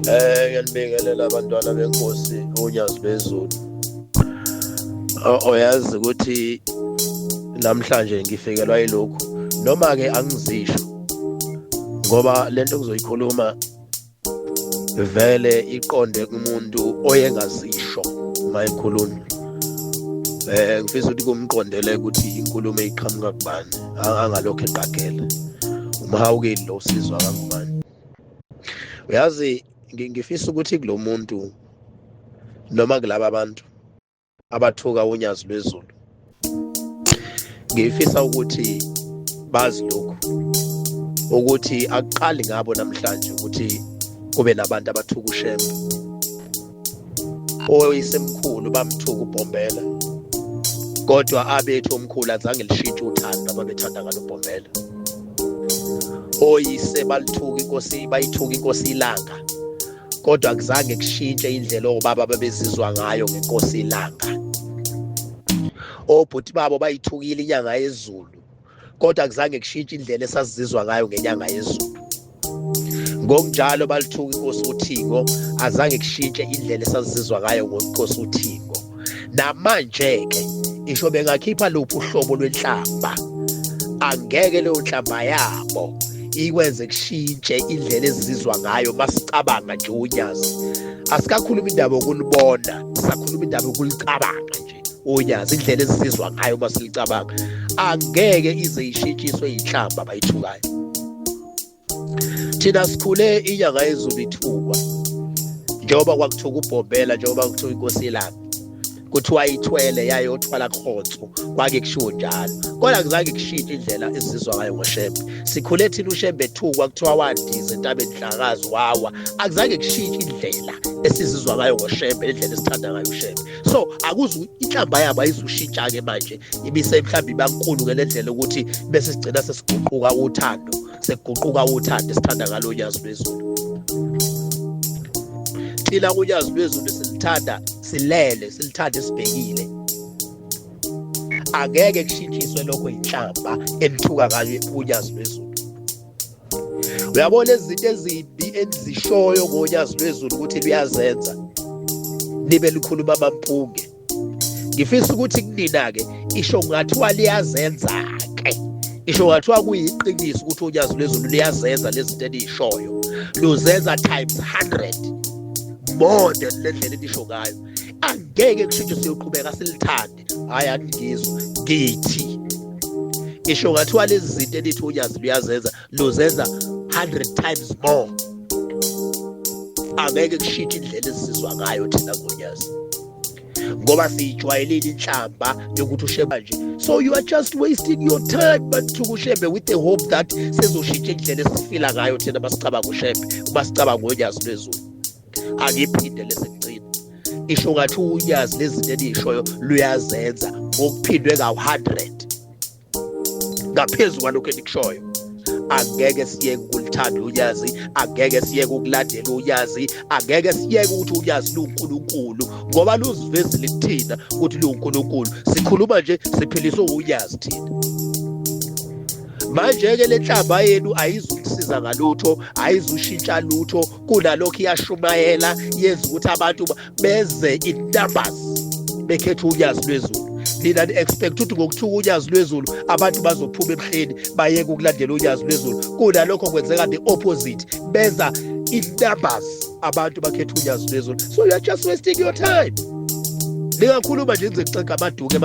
Ngiyanibingelela abantwana benkosi unyazi lwezulu. Oyazi ukuthi namhlanje ngifikelwa yilokhu noma ke angizisho ngoba lento engizoyikhuluma vele iqonde kumuntu oyengazisho mayikhuluma. Ngifisa ukuthi kumqondele ukuthi inkulumo eyiqhamuka kubani angalokho eqagela. Umhawukeli lo usizwa kangubani. Uyazi ngifisa ukuthi kulo muntu noma kulabo abantu abathuka unyazi lwezulu, ngifisa ukuthi bazi lokhu ukuthi akuqali ngabo namhlanje ukuthi kube nabantu abathuka uShembe. Oyisemkhulu bamthuka uBhombela, kodwa abethu omkhulu azange lishintshe uthando ababethanda ngalo uBhombela. Oyise balithuka inkosi, bayithuka inkosi iLanga, kodwa akuzange kushintshe indlela obaba babezizwa ngayo ngenkosi iLanga. Obhuti babo bayithukile inyanga yezulu, kodwa akuzange kushintshe indlela esazizwa ngayo ngenyanga yezulu. Ngokunjalo balithuka inkosi uThixo, azange kushintshe indlela esazizwa ngayo ngenkosi uThixo. Namanje ke isho bengakhipha luphi uhlobo lwenhlamba, angeke leyo nhlamba yabo ikwenze kushintshe indlela ezizwa ngayo masicabanga nje unyazi. Asikakhuluma indaba yokulibona, sisakhuluma indaba yokulicabanga nje unyazi, indlela ezizwa ngayo masilicabanga angeke ize ishintshiswe inhlamba bayithukayo. Thina sikhule inyanga yezulu ithukwa njengoba kwakuthuka uBhombela, njengoba kuthuka inkosi iLanga, kuthiwa ithwele yayothwala khonso, kwake kushiwo njalo. Kodwa akuzange kushintshe indlela esizizwa ngayo ngoShembe. Sikhule thina uShembe ethukwa, kuthiwa wandiza entabeni Dlakazi wawa. Akuzange kushintshe indlela esizizwa ngayo ngoShembe, indlela esithanda ngayo uShembe. So akuze inhlamba yabo ayizushintsha-ke manje, ibise mhlawumbe ibankulu ke le ndlela ukuthi bese sigcina sesiguquka uthando, sekuguquka uthando esithanda ngalo unyazi lwezulu. Thina unyazi lwezulu silithanda silele, silithanda sibhekile. Angeke kushintshiswe lokho inhlamba elithuka ngayo unyazi lwezulu. Uyabona izinto ezimbi enizishoyo ngonyazi lwezulu ukuthi luyazenza nibe likhuluma amampunge. Ngifisa ukuthi kunina-ke isho ngathiwa liyazenza-ke, isho ngathiwa kuyiqiniso ukuthi unyazi lwezulu liyazenza lezi zinto eniyishoyo, luzenza times 100 more than le ndlela enisho ngayo. Angeke kushintshe, siyoqhubeka silithande. Hayi angizwa ngithi isho ngathiwa lezi zinto enithi unyazi luyazenza, luzenza 100 times more. Angeke kushintshe indlela esizizwa ngayo thina ngonyazi, ngoba siyijwayelile inhlamba yokuthi uShembe nje. So you are just wasting your time bathuka uShembe with the hope that sezoshintsha indlela esifila ngayo thina masicabanga uShembe, masicabanga ngonyazi lwezulu. Angiphinde lesekugcina isho ngathi unyazi lezi zinto eniyishoyo luyazenza ngokuphindwe ka100 ngaphezulu kwalokho enikushoyo. Angeke siyeke ukulithanda unyazi, angeke siyeke ukulandela unyazi, angeke siyeke ukuthi unyazi luNkulunkulu, ngoba luzivezile kuthina ukuthi luNkulunkulu. Sikhuluma nje siphilisa unyazi thina. Manje-ke le nhlamba yenu ayizusisiza ngalutho, ayizushintsha lutho kunalokho iyashumayela, yenza ukuthi abantu beze in numbers bekhetha unyazi lwezulu. Nina ni-expect ukuthi ngokuthuka unyazi lwezulu abantu bazophuma ebuhleni bayeke ukulandela unyazi lwezulu. Kunalokho kwenzeka the opposite, beza in numbers abantu bakhetha unyazi lwezulu. So you are just wasting your time. Ningakhuluma nje nize kucenga amaduke